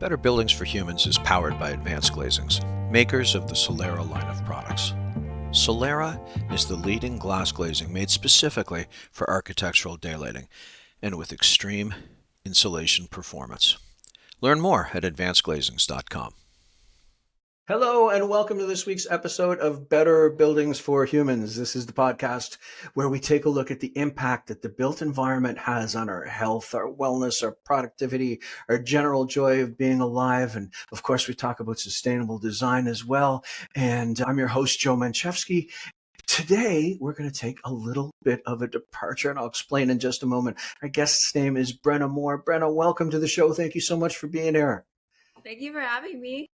Better Buildings for Humans is powered by Advanced Glazings, makers of the Solera line of products. Solera is the leading glass glazing made specifically for architectural daylighting and with extreme insulation performance. Learn more at advancedglazings.com. Hello and welcome to this week's episode of Better Buildings for Humans. This is the podcast where we take a look at the impact that the built environment has on our health, our wellness, our productivity, our general joy of being alive. And of course, we talk about sustainable design as well. And I'm your host, Joe Manchevsky. Today, we're going to take a little bit of a departure, and I'll explain in just a moment. Our guest's name is Brenna Moore. Brenna, welcome to the show. Thank you so much for being here. Thank you for having me.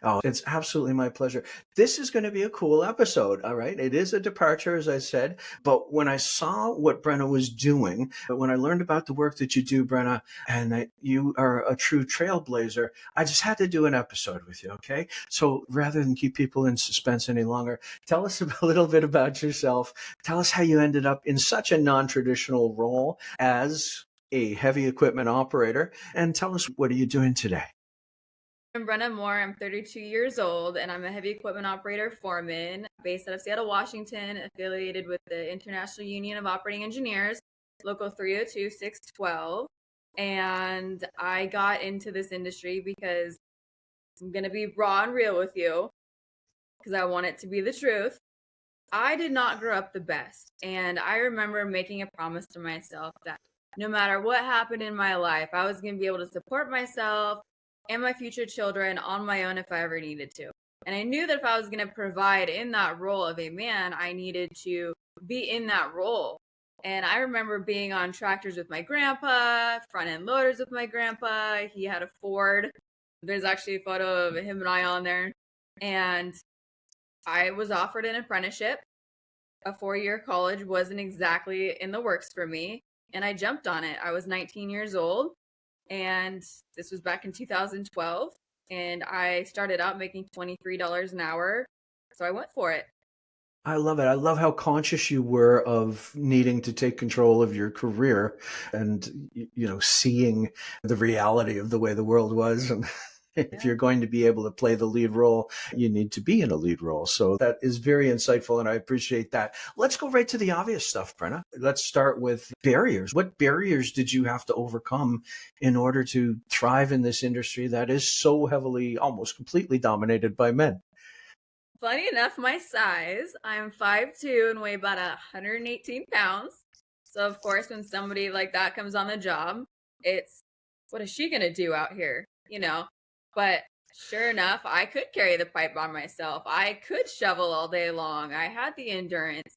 Oh, it's absolutely my pleasure. This is going to be a cool episode, all right? It is a departure, as I said, but when I saw what Brenna was doing, when I learned about the work that you do, Brenna, and that you are a true trailblazer, I just had to do an episode with you, okay? So rather than keep people in suspense any longer, tell us a little bit about yourself. Tell us how you ended up in such a non-traditional role as a heavy equipment operator, and tell us, what are you doing today? I'm Brenna Moore. I'm 32 years old, and I'm a heavy equipment operator foreman based out of Seattle, Washington, affiliated with the International Union of Operating Engineers, Local 302-612. And I got into this industry because I'm going to be raw and real with you, because I want it to be the truth. I did not grow up the best, and I remember making a promise to myself that no matter what happened in my life, I was going to be able to support myself and my future children on my own if I ever needed to. And I knew that if I was going to provide in that role of a man, I needed to be in that role. And I remember being on tractors with my grandpa, front end loaders with my grandpa. He had a Ford. There's actually a photo of him and I on there. And I was offered an apprenticeship. A 4-year college wasn't exactly in the works for me. And I jumped on it. I was 19 years old. And this was back in 2012, and I started out making $23 an hour, so I went for it. I love it. I love how conscious you were of needing to take control of your career and, seeing the reality of the way the world was. And if you're going to be able to play the lead role, you need to be in a lead role. So that is very insightful, and I appreciate that. Let's go right to the obvious stuff, Brenna. Let's start with barriers. What barriers did you have to overcome in order to thrive in this industry that is so heavily, almost completely dominated by men? Funny enough, my size, I'm 5'2" and weigh about 118 pounds. So, of course, when somebody like that comes on the job, it's, what is she going to do out here? But sure enough, I could carry the pipe by myself. I could shovel all day long. I had the endurance.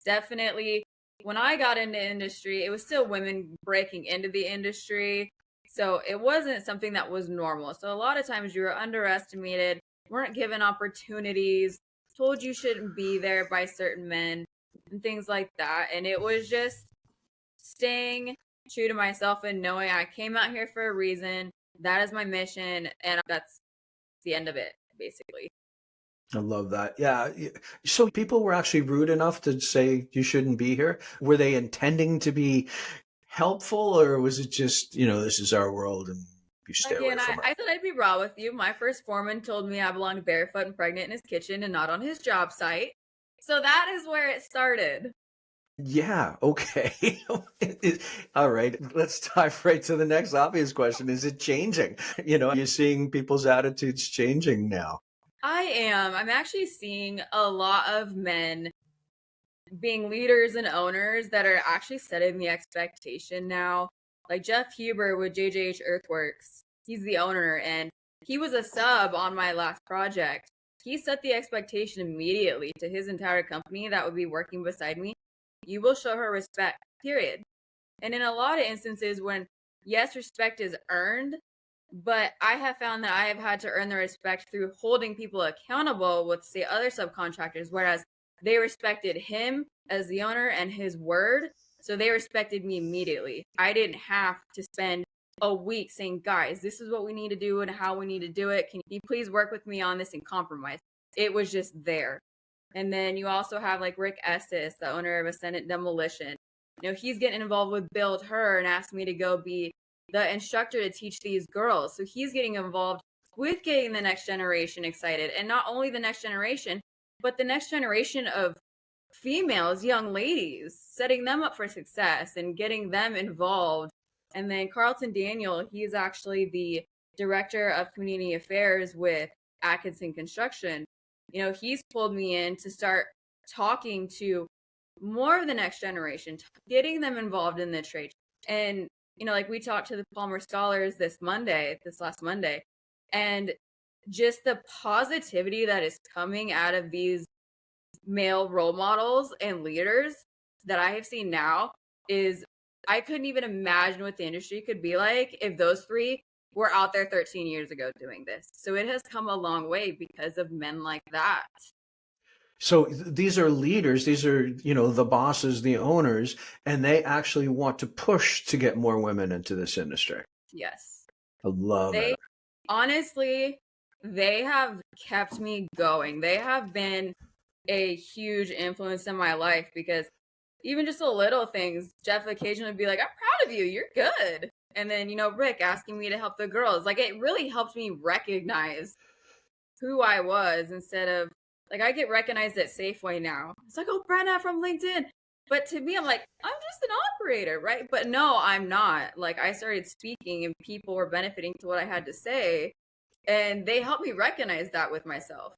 Definitely, when I got into industry, it was still women breaking into the industry. So it wasn't something that was normal. So a lot of times you were underestimated, weren't given opportunities, told you shouldn't be there by certain men and things like that. And it was just staying true to myself and knowing I came out here for a reason. That is my mission, and that's the end of it, basically. I love that. Yeah. So people were actually rude enough to say you shouldn't be here. Were they intending to be helpful, or was it just, this is our world and you stay away from it? I said I'd be raw with you. My first foreman told me I belonged barefoot and pregnant in his kitchen and not on his job site. So that is where it started. Yeah. Okay. All right. Let's dive right to the next obvious question. Is it changing? You're seeing people's attitudes changing now. I am. I'm actually seeing a lot of men being leaders and owners that are actually setting the expectation now. Like Jeff Huber with JJH Earthworks. He's the owner, and he was a sub on my last project. He set the expectation immediately to his entire company that would be working beside me. You will show her respect, period. And in a lot of instances when, yes, respect is earned, but I have found that I have had to earn the respect through holding people accountable with, say, other subcontractors, whereas they respected him as the owner and his word, so they respected me immediately. I didn't have to spend a week saying, guys, this is what we need to do and how we need to do it. Can you please work with me on this and compromise? It was just there. And then you also have like Rick Estes, the owner of Ascendant Demolition. He's getting involved with Build Her and asked me to go be the instructor to teach these girls. So he's getting involved with getting the next generation excited. And not only the next generation, but the next generation of females, young ladies, setting them up for success and getting them involved. And then Carlton Daniel, he's actually the director of community affairs with Atkinson Construction. He's pulled me in to start talking to more of the next generation, getting them involved in the trade. And, like we talked to the Palmer Scholars this last Monday, and just the positivity that is coming out of these male role models and leaders that I have seen now is I couldn't even imagine what the industry could be like if those three were out there 13 years ago doing this. So it has come a long way because of men like that. So these are leaders, these are, the bosses, the owners, and they actually want to push to get more women into this industry. Yes. I love it. Honestly, they have kept me going. They have been a huge influence in my life because even just the little things, Jeff occasionally would be like, I'm proud of you. You're good. And then, Rick asking me to help the girls. Like, it really helped me recognize who I was instead of, like, I get recognized at Safeway now. It's like, oh, Brenna from LinkedIn. But to me, I'm like, I'm just an operator, right? But no, I'm not. Like, I started speaking and people were benefiting to what I had to say. And they helped me recognize that with myself.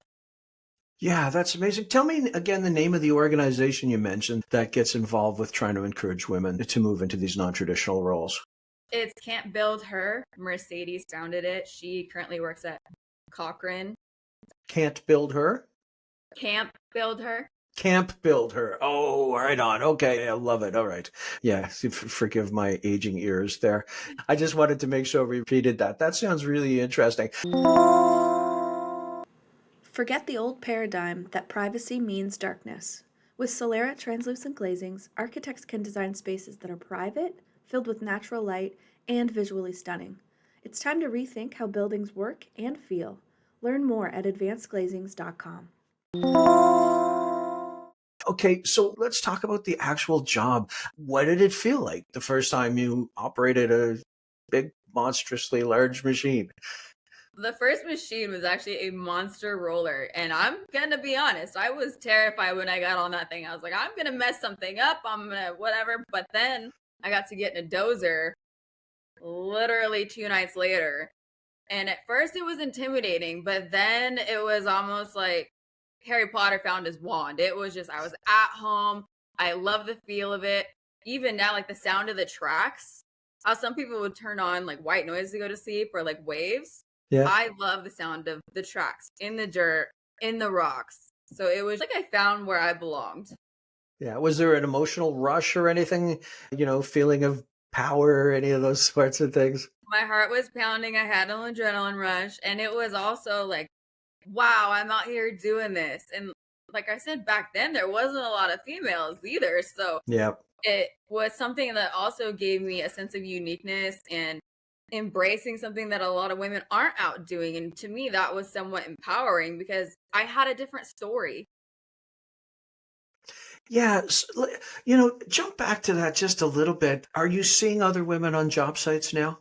Yeah, that's amazing. Tell me again the name of the organization you mentioned that gets involved with trying to encourage women to move into these non-traditional roles. It's Can't Build Her. Mercedes founded it. She currently works at Cochrane. Can't Build Her? Camp Build Her. Camp Build Her. Oh, right on. Okay, I love it. All right. Yeah, forgive my aging ears there. I just wanted to make sure we repeated that. That sounds really interesting. Forget the old paradigm that privacy means darkness. With Solera translucent glazings, architects can design spaces that are private, filled with natural light, and visually stunning. It's time to rethink how buildings work and feel. Learn more at advancedglazings.com. Okay, so let's talk about the actual job. What did it feel like the first time you operated a big, monstrously large machine? The first machine was actually a monster roller. And I'm going to be honest, I was terrified when I got on that thing. I was like, I'm going to mess something up. I'm going to whatever. But then I got to get in a dozer literally 2 nights later. And at first it was intimidating, but then it was almost like Harry Potter found his wand. It was just, I was at home. I love the feel of it. Even now, like the sound of the tracks, how some people would turn on like white noise to go to sleep or like waves. Yeah. I love the sound of the tracks in the dirt, in the rocks. So it was like I found where I belonged. Yeah. Was there an emotional rush or anything, feeling of power, any of those sorts of things? My heart was pounding. I had an adrenaline rush. And it was also like, wow, I'm out here doing this. And like I said, back then, there wasn't a lot of females either. So yeah, it was something that also gave me a sense of uniqueness and embracing something that a lot of women aren't out doing. And to me, that was somewhat empowering because I had a different story. Yeah. Jump back to that just a little bit. Are you seeing other women on job sites now?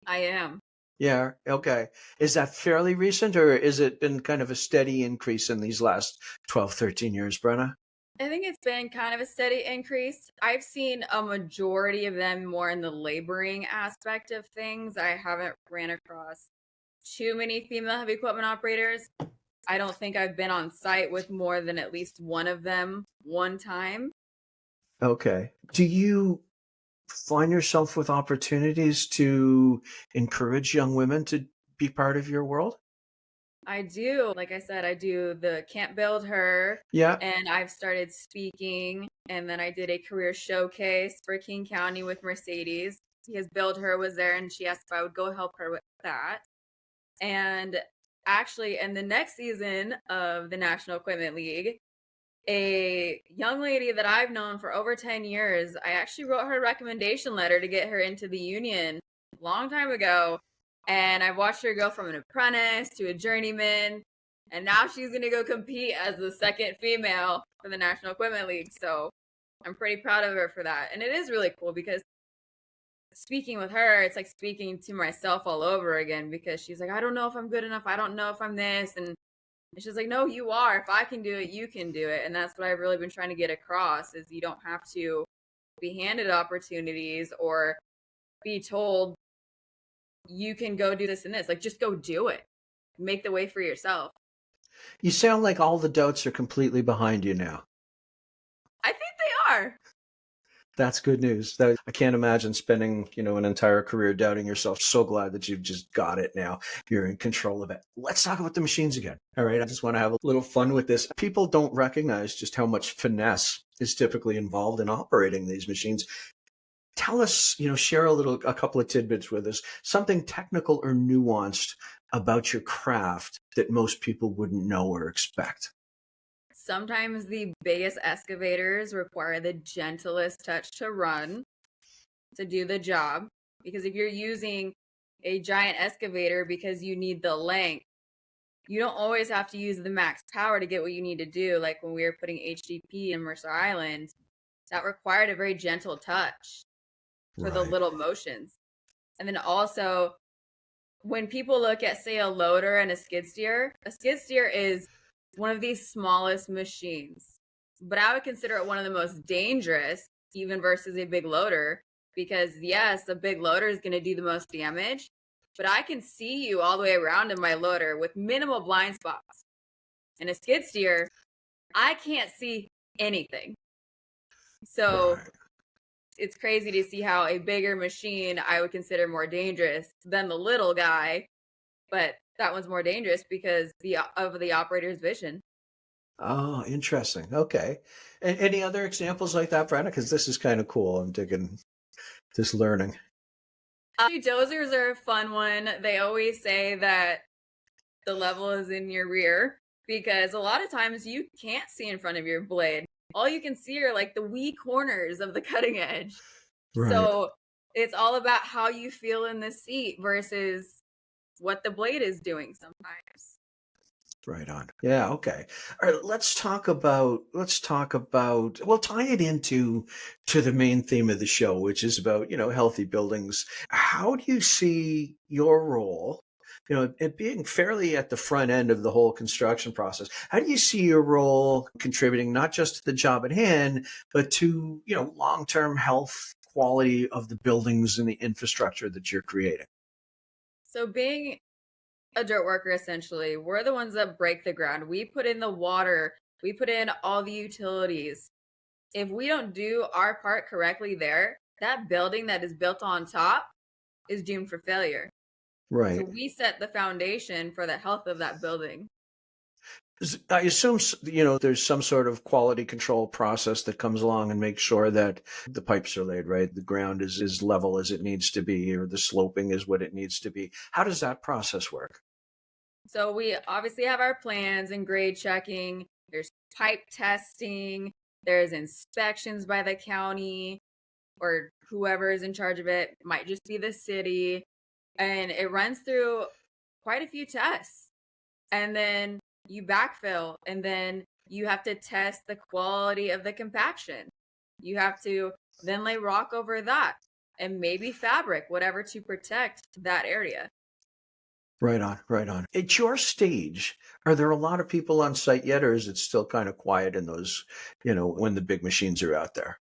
I am. Yeah. Okay. Is that fairly recent or is it been kind of a steady increase in these last 12, 13 years, Brenna? I think it's been kind of a steady increase. I've seen a majority of them more in the laboring aspect of things. I haven't ran across too many female heavy equipment operators. I don't think I've been on site with more than at least one of them one time. Okay. Do you find yourself with opportunities to encourage young women to be part of your world? I do. Like I said, I do the Can't Build Her. Yeah. And I've started speaking. And then I did a career showcase for King County with Mercedes because Build Her was there and she asked if I would go help her with that. And actually, in the next season of the National Equipment League, a young lady that I've known for over 10 years, I actually wrote her a recommendation letter to get her into the union a long time ago. And I watched her go from an apprentice to a journeyman. And now she's going to go compete as the second female for the National Equipment League. So I'm pretty proud of her for that. And it is really cool because speaking with her, it's like speaking to myself all over again because she's like, I don't know if I'm good enough. I don't know if I'm this. And she's like, no, you are. If I can do it, you can do it. And that's what I've really been trying to get across is you don't have to be handed opportunities or be told you can go do this and this. Like, just go do it. Make the way for yourself. You sound like all the doubts are completely behind you now. I think they are. That's good news. I can't imagine spending, an entire career doubting yourself. So glad that you've just got it now. You're in control of it. Let's talk about the machines again. All right. I just want to have a little fun with this. People don't recognize just how much finesse is typically involved in operating these machines. Tell us, share a couple of tidbits with us, something technical or nuanced about your craft that most people wouldn't know or expect. Sometimes the biggest excavators require the gentlest touch to run to do the job. Because if you're using a giant excavator because you need the length, you don't always have to use the max power to get what you need to do. Like when we were putting HDP in Mercer Island, that required a very gentle touch for the little motions. And then also, when people look at, say, a loader and a skid steer is one of the smallest machines. But I would consider it one of the most dangerous, even versus a big loader, because yes, a big loader is going to do the most damage, but I can see you all the way around in my loader with minimal blind spots. In a skid steer, I can't see anything. So it's crazy to see how a bigger machine I would consider more dangerous than the little guy, but that one's more dangerous because of the operator's vision. Oh, interesting. Okay. And any other examples like that, Brenna? Because this is kind of cool. I'm digging this learning. Dozers are a fun one. They always say that the level is in your rear because a lot of times you can't see in front of your blade. All you can see are like the wee corners of the cutting edge. Right. So it's all about how you feel in the seat versus what the blade is doing sometimes. Right on. Yeah, okay. All right, let's talk about we'll tie it into the main theme of the show, which is about, healthy buildings. How do you see your role, it being fairly at the front end of the whole construction process? How do you see your role contributing not just to the job at hand, but to, long-term health quality of the buildings and the infrastructure that you're creating? So being a dirt worker, essentially, we're the ones that break the ground. We put in the water, we put in all the utilities. If we don't do our part correctly there, that building that is built on top is doomed for failure. Right. So we set the foundation for the health of that building. I assume, there's some sort of quality control process that comes along and makes sure that the pipes are laid right, the ground is as level as it needs to be, or the sloping is what it needs to be. How does that process work? So we obviously have our plans and grade checking. There's pipe testing. There's inspections by the county or whoever is in charge of it. Might just be the city. And it runs through quite a few tests. And then you backfill, and then you have to test the quality of the compaction. You have to then lay rock over that and maybe fabric, whatever, to protect that area. Right on, right on. At your stage, are there a lot of people on site yet, or is it still kind of quiet in those, when the big machines are out there?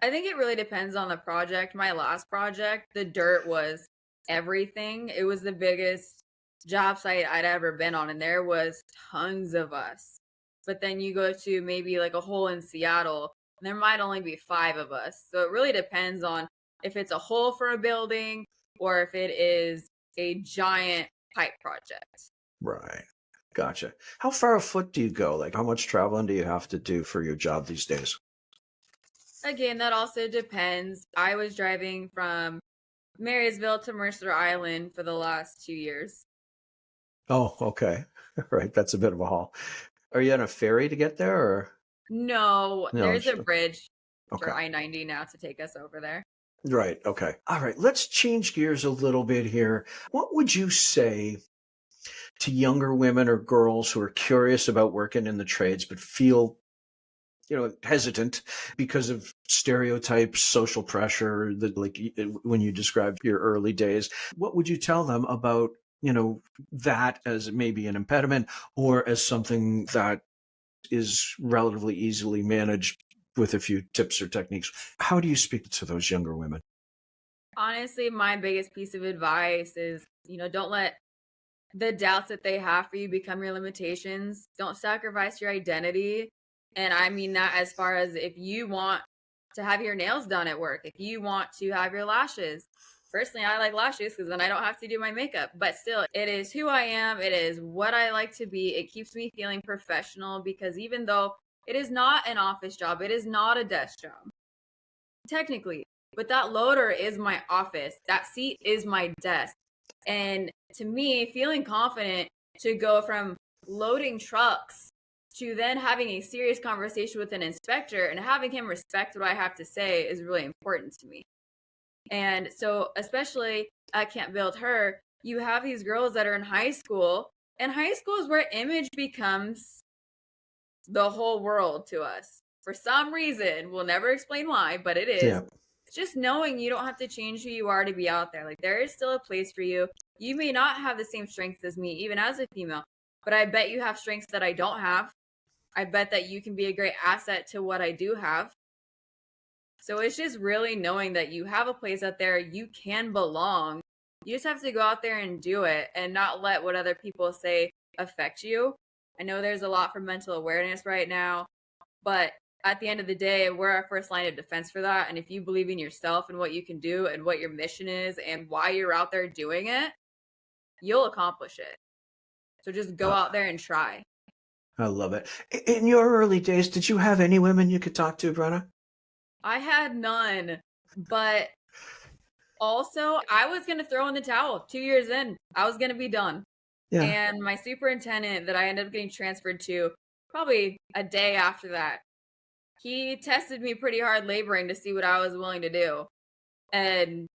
I think it really depends on the project. My last project, the dirt was everything. It was the biggest job site I'd ever been on, and there was tons of us. But then you go to maybe like a hole in Seattle, and there might only be 5 of us. So it really depends on if it's a hole for a building or if it is a giant pipe project. Right. Gotcha. How far afoot do you go? Like, how much traveling do you have to do for your job these days? Again, that also depends. I was driving from Marysville to Mercer Island for the last 2 years. Oh, okay. Right. That's a bit of a haul. Are you on a ferry to get there, or? No, No. there's a bridge for Okay. I-90 now to take us over there. Right. Okay. All right. Let's change gears a little bit here. What would you say to younger women or girls who are curious about working in the trades but feel hesitant because of stereotypes, social pressure, that like when you described your early days, what would you tell them about, that as maybe an impediment or as something that is relatively easily managed with a few tips or techniques? How do you speak to those younger women? Honestly, my biggest piece of advice is, don't let the doubts that they have for you become your limitations. Don't sacrifice your identity. And I mean that as far as if you want to have your nails done at work, if you want to have your lashes. Personally, I like lashes because then I don't have to do my makeup. But still, it is who I am. It is what I like to be. It keeps me feeling professional because even though it is not an office job, it is not a desk job, technically. But that loader is my office. That seat is my desk. And to me, feeling confident to go from loading trucks to then having a serious conversation with an inspector and having him respect what I have to say is really important to me. And so, especially at Can't Build Her, you have these girls that are in high school, and high school is where image becomes the whole world to us. For some reason, we'll never explain why, but it is. Yeah. Just knowing you don't have to change who you are to be out there. Like, there is still a place for you. You may not have the same strengths as me, even as a female, but I bet you have strengths that I don't have. I bet that you can be a great asset to what I do have. So it's just really knowing that you have a place out there, you can belong. You just have to go out there and do it and not let what other people say affect you. I know there's a lot for mental awareness right now, but at the end of the day, we're our first line of defense for that. And if you believe in yourself and what you can do and what your mission is and why you're out there doing it, you'll accomplish it. So just go out there and try. I love it. In your early days, did you have any women you could talk to, Brenna? I had none, but also I was going to throw in the towel 2 years in. I was going to be done. Yeah. And my superintendent that I ended up getting transferred to probably a day after that, he tested me pretty hard laboring to see what I was willing to do. And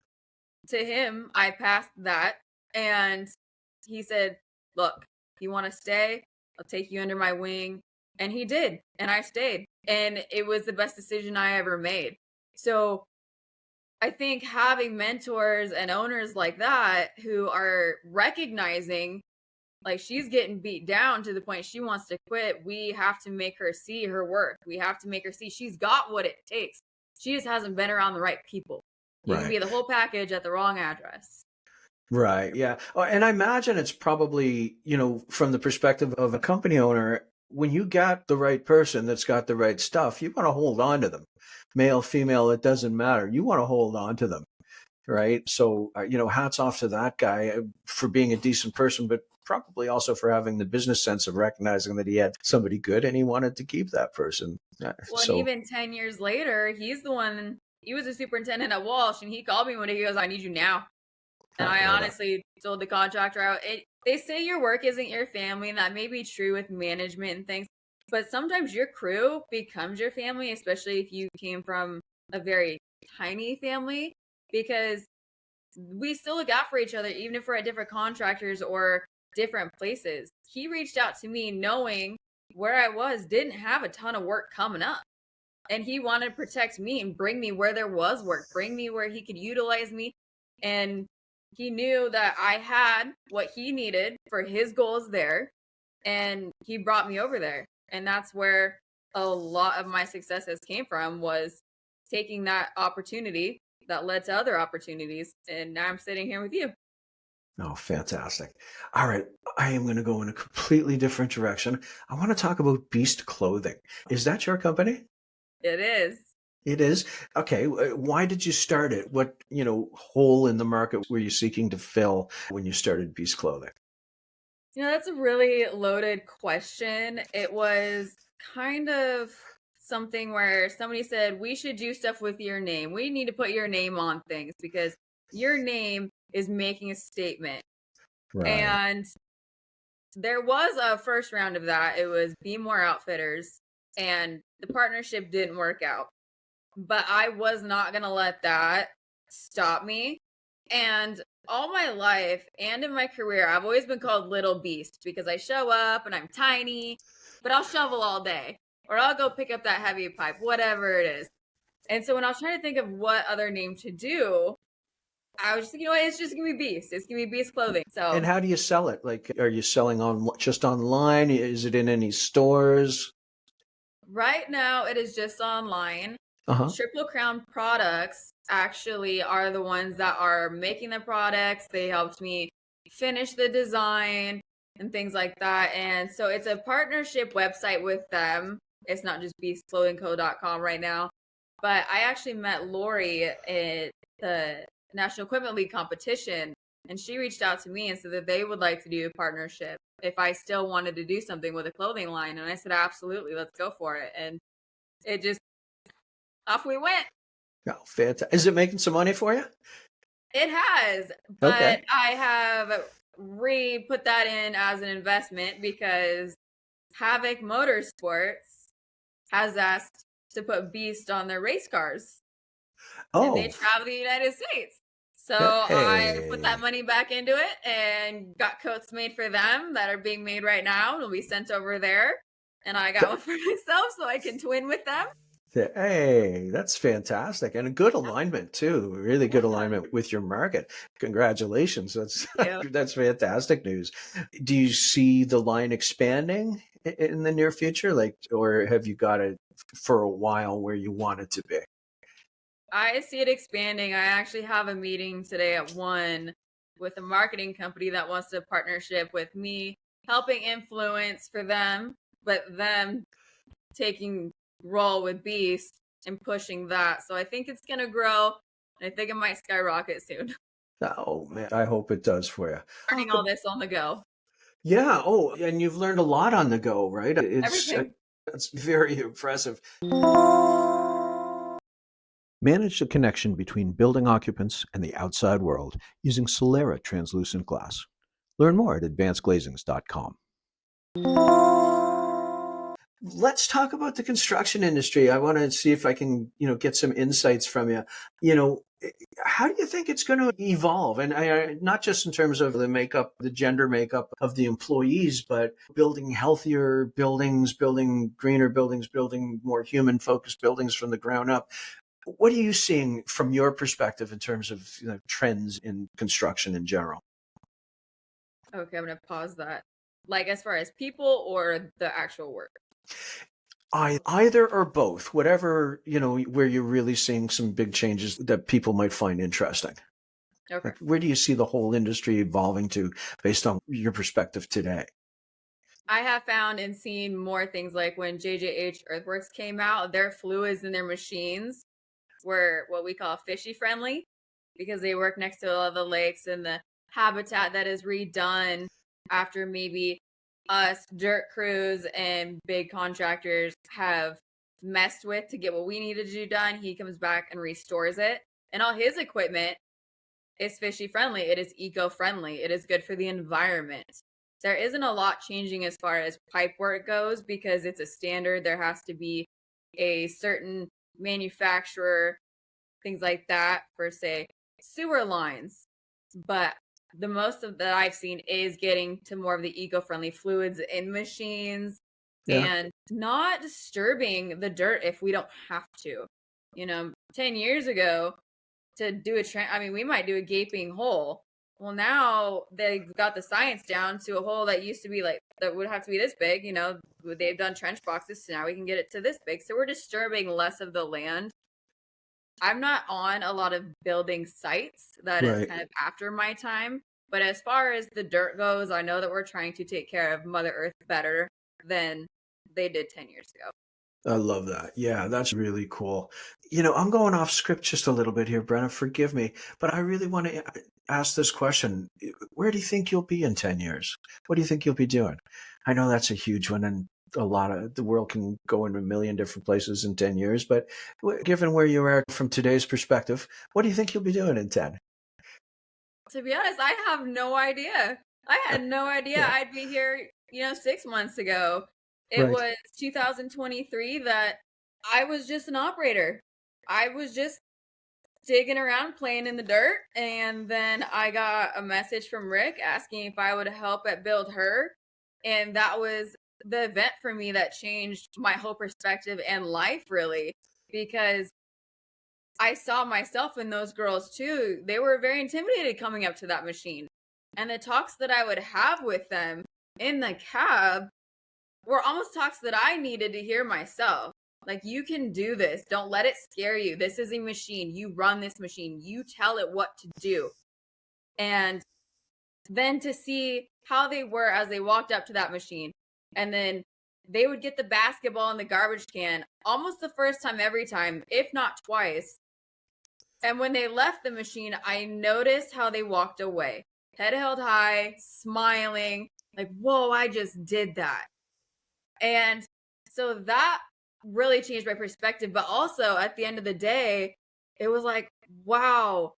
to him, I passed that. And he said, look, if you want to stay, I'll take you under my wing. And he did. And I stayed. And it was the best decision I ever made. So I think having mentors and owners like that who are recognizing like she's getting beat down to the point she wants to quit, we have to make her see her worth. We have to make her see she's got what it takes. She just hasn't been around the right people. You can be the whole package at the wrong address. Right. Yeah. And I imagine it's probably, from the perspective of a company owner, when you got the right person that's got the right stuff, you want to hold on to them. Male, female, it doesn't matter. You want to hold on to them. Right. So, hats off to that guy for being a decent person, but probably also for having the business sense of recognizing that he had somebody good and he wanted to keep that person. Well, and even 10 years later, he's the one, he was a superintendent at Walsh, and he called me when he goes, I need you now. And I honestly told the contractor out, they say your work isn't your family, and that may be true with management and things, but sometimes your crew becomes your family, especially if you came from a very tiny family, because we still look out for each other, even if we're at different contractors or different places. He reached out to me knowing where I was, didn't have a ton of work coming up. And he wanted to protect me and bring me where there was work, bring me where he could utilize me. And he knew that I had what he needed for his goals there. And he brought me over there. And that's where a lot of my successes came from, was taking that opportunity that led to other opportunities. And now I'm sitting here with you. Oh, fantastic. All right. I am going to go in a completely different direction. I want to talk about Beast Clothing. Is that your company? It is. It is? Okay. Why did you start it? What, hole in the market were you seeking to fill when you started Beast Clothing? That's a really loaded question. It was kind of something where somebody said, we should do stuff with your name. We need to put your name on things because your name is making a statement. Right. And there was a first round of that. It was Be More Outfitters, and the partnership didn't work out. But I was not going to let that stop me. And all my life and in my career, I've always been called Little Beast because I show up and I'm tiny, but I'll shovel all day. or I'll go pick up that heavy pipe, whatever it is. And so when I was trying to think of what other name to do, I was just thinking, it's just gonna be Beast. It's gonna be Beast Clothing. And So how do you sell it? Like, are you selling on just online? Is it in any stores? right now it is just online. Uh-huh. Triple Crown Products actually are the ones that are making the products. They helped me finish the design and things like that. And so it's a partnership website with them. It's not just beastclothingco.com right now. But I actually met Lori at the National Equipment League competition, and she reached out to me and said that they would like to do a partnership if I still wanted to do something with a clothing line. And I said, absolutely, let's go for it. And it just, off we went. Oh, fantastic. Is it making some money for you? It has, but Okay. I have put that in as an investment because Havoc Motorsports has asked to put Beast on their race cars, and they Oh, travel the United States. So I put that hey. money back into it and got coats made for them that are being made right now and will be sent over there. And I got one for myself so I can twin with them. Hey, that's fantastic. And a good alignment too. Really good Yeah, alignment with your market. Congratulations. That's thank you. that's fantastic news. Do you see the line expanding in the near future? Like, or have you got it for a while where you want it to be? I see it expanding. I actually have a meeting today at 1 with a marketing company that wants to partnership with me, helping influence for them, but them taking role with Beast and pushing that. So I think it's gonna grow, and I think it might skyrocket soon. Oh man, I hope it does for you. Learning all this on the go. Yeah. Oh, and you've learned a lot on the go, right? Everything. It's very impressive. Manage the connection between building occupants and the outside world using Solera translucent glass. Learn more at advancedglazings.com. Let's talk about the construction industry. I want to see if I can, get some insights from you. You know, how do you think it's going to evolve? And not just in terms of the gender makeup of the employees, but building healthier buildings, building greener buildings, building more human focused buildings from the ground up. What are you seeing from your perspective in terms of trends in construction in general? Okay, I'm gonna pause that. Like as far as people or the actual work. Either or both, whatever, where you're really seeing some big changes that people might find interesting. Okay. Like, where do you see the whole industry evolving to based on your perspective today? I have found and seen more things like when JJH Earthworks came out, their fluids in their machines were what we call fishy friendly because they work next to all the lakes and the habitat that is redone after maybe us dirt crews and big contractors have messed with to get what we needed to do done. He comes back and restores it. And all his equipment is fishy friendly. It is eco friendly. It is good for the environment. There isn't a lot changing as far as pipe work goes because it's a standard. There has to be a certain manufacturer, things like that, for say sewer lines. But the most of that I've seen is getting to more of the eco-friendly fluids in machines Yeah. and not disturbing the dirt if we don't have to. 10 years ago, to do we might do a gaping hole. Well, now they've got the science down to a hole that used to be like that would have to be this big. They've done trench boxes, so now we can get it to this big. So we're disturbing less of the land. I'm not on a lot of building sites. That is Right. kind of after my time. But as far as the dirt goes, I know that we're trying to take care of Mother Earth better than they did 10 years ago. I love that. Yeah, that's really cool. I'm going off script just a little bit here, Brenna. Forgive me, but I really want to ask this question. Where do you think you'll be in 10 years? What do you think you'll be doing? I know that's a huge one, and a lot of the world can go in a million different places in 10 years, but given where you are from today's perspective, what do you think you'll be doing in 10? To be honest, I have no idea. I had no idea Yeah, I'd be here, 6 months ago. It right. was 2023 that I was just an operator. I was just digging around playing in the dirt, and then I got a message from Rick asking if I would help at Build Her, and that was the event for me that changed my whole perspective and life, really, because I saw myself in those girls too. They were very intimidated coming up to that machine. And the talks that I would have with them in the cab were almost talks that I needed to hear myself. Like, you can do this. Don't let it scare you. This is a machine. You run this machine. You tell it what to do. And then to see how they were as they walked up to that machine. And then they would get the basketball in the garbage can almost the first time every time, if not twice. And when they left the machine, I noticed how they walked away. Head held high, smiling, like, whoa, I just did that. And so that really changed my perspective. But also at the end of the day, it was like, wow,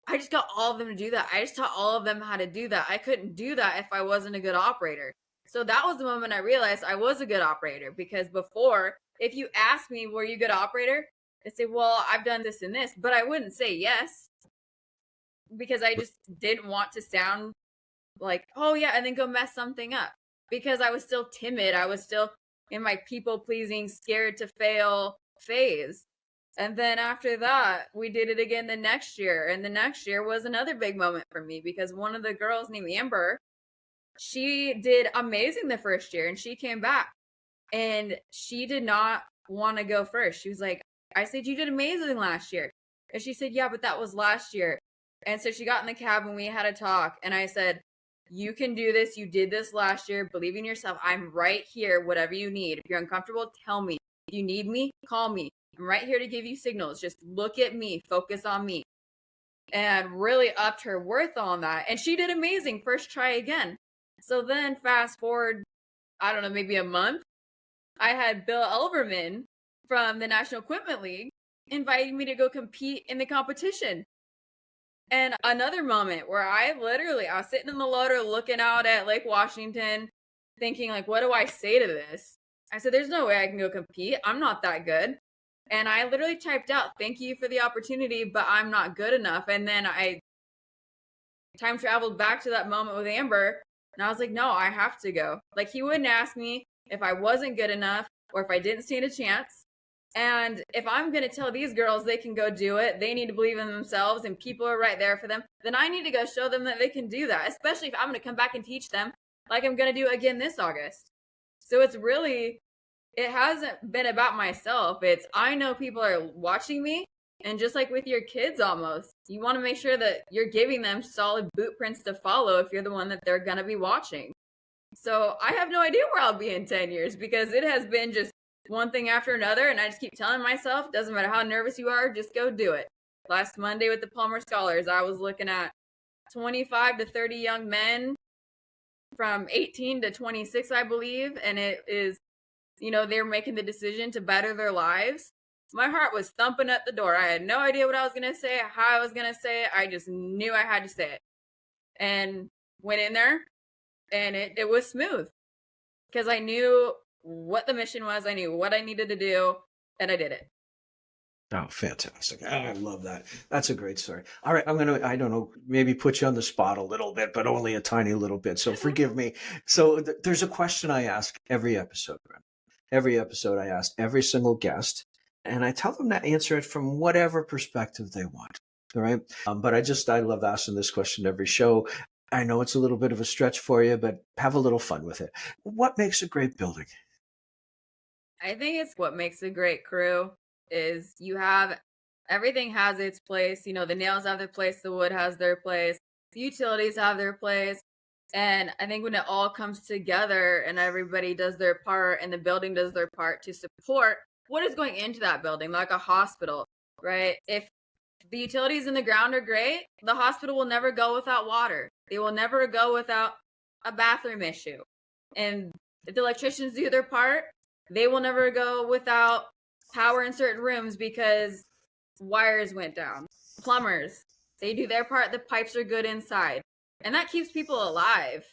I just got all of them to do that. I just taught all of them how to do that. I couldn't do that if I wasn't a good operator. So that was the moment I realized I was a good operator, because before, if you asked me, were you a good operator? I'd say, well, I've done this and this, but I wouldn't say yes, because I just didn't want to sound like, oh yeah, and then go mess something up, because I was still timid. I was still in my people pleasing, scared to fail phase. And then after that, we did it again the next year. And the next year was another big moment for me, because one of the girls named Amber, she did amazing the first year, and she came back and she did not want to go first. She was like, I said, you did amazing last year. And she said, yeah, but that was last year. And so she got in the cab and we had a talk. And I said, you can do this. You did this last year. Believe in yourself. I'm right here. Whatever you need. If you're uncomfortable, tell me. If you need me, call me. I'm right here to give you signals. Just look at me. Focus on me. And really upped her worth on that. And she did amazing. First try again. So then fast forward, I don't know, maybe a month, I had Bill Elverman from the National Equipment League inviting me to go compete in the competition. And another moment where I was sitting in the loader looking out at Lake Washington, thinking, like, what do I say to this? I said, there's no way I can go compete. I'm not that good. And I literally typed out, thank you for the opportunity, but I'm not good enough. And then I time traveled back to that moment with Amber, and I was like, no, I have to go. Like, he wouldn't ask me if I wasn't good enough or if I didn't stand a chance. And if I'm going to tell these girls they can go do it, they need to believe in themselves, and people are right there for them, then I need to go show them that they can do that, especially if I'm going to come back and teach them like I'm going to do again this August. So it hasn't been about myself. It's, I know people are watching me, and just like with your kids almost, you want to make sure that you're giving them solid boot prints to follow if you're the one that they're going to be watching. So I have no idea where I'll be in 10 years, because it has been just one thing after another, and I just keep telling myself, doesn't matter how nervous you are, just go do it. Last Monday with the Palmer Scholars, I was looking at 25 to 30 young men from 18 to 26, I believe, and it is, they're making the decision to better their lives. My heart was thumping at the door. I had no idea what I was going to say, how I was going to say it. I just knew I had to say it. And went in there, and it was smooth, because I knew what the mission was. I knew what I needed to do, and I did it. Oh, fantastic. I love that. That's a great story. All right, I don't know, maybe put you on the spot a little bit, but only a tiny little bit. So forgive me. So there's a question I ask every episode, Brenna. Every episode I ask every single guest, and I tell them to answer it from whatever perspective they want. All right. But I love asking this question every show. I know it's a little bit of a stretch for you, but have a little fun with it. What makes a great building? I think it's what makes a great crew is everything has its place. The nails have their place, the wood has their place, the utilities have their place. And I think when it all comes together and everybody does their part and the building does their part to support what is going into that building, like a hospital, right? If the utilities in the ground are great, the hospital will never go without water. They will never go without a bathroom issue. And if the electricians do their part, they will never go without power in certain rooms because wires went down. Plumbers, they do their part, the pipes are good inside. And that keeps people alive.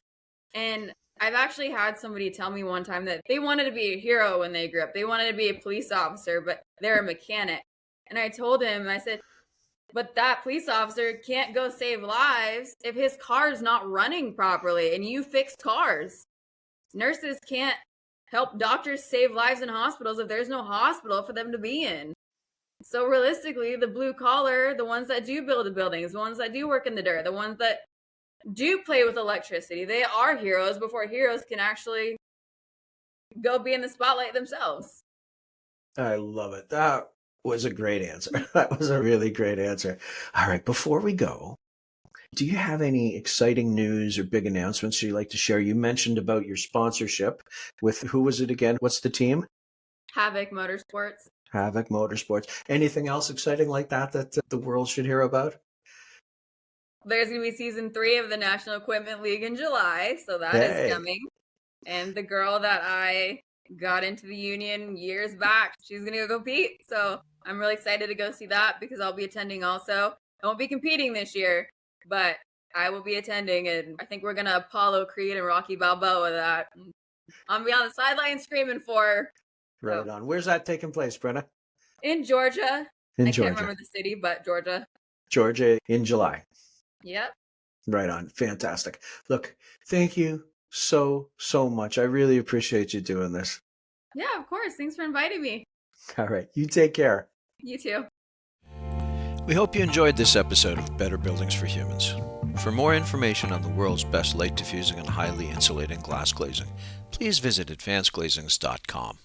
And I've actually had somebody tell me one time that they wanted to be a hero when they grew up. They wanted to be a police officer, but they're a mechanic. And I told him, I said, but that police officer can't go save lives if his car's not running properly and you fix cars. Nurses can't help doctors save lives in hospitals if there's no hospital for them to be in. So realistically, the blue collar, the ones that do build the buildings, the ones that do work in the dirt, the ones that do play with electricity, they are heroes before heroes can actually go be in the spotlight themselves. I love it. That was a great answer. That was a really great answer. All right, before we go, do you have any exciting news or big announcements you'd like to share? You mentioned about your sponsorship with, who was it again? What's the team? Havoc Motorsports. Havoc Motorsports. Anything else exciting like that the world should hear about? There's going to be season 3 of the National Equipment League in July, so that is coming. And the girl that I got into the union years back, she's going to go compete. So I'm really excited to go see that because I'll be attending also. I won't be competing this year, but I will be attending, and I think we're going to Apollo Creed and Rocky Balboa that. I'm going to be on the sideline screaming for her. Right on. Where's that taking place, Brenna? In Georgia. In I Georgia. can't remember the city, but Georgia. Georgia in July. Yep. Right on. Fantastic. Look, thank you so much. I really appreciate you doing this. Yeah, of course. Thanks for inviting me. All right. You take care. You too. We hope you enjoyed this episode of Better Buildings for Humans. For more information on the world's best light diffusing and highly insulating glass glazing, please visit advancedglazings.com.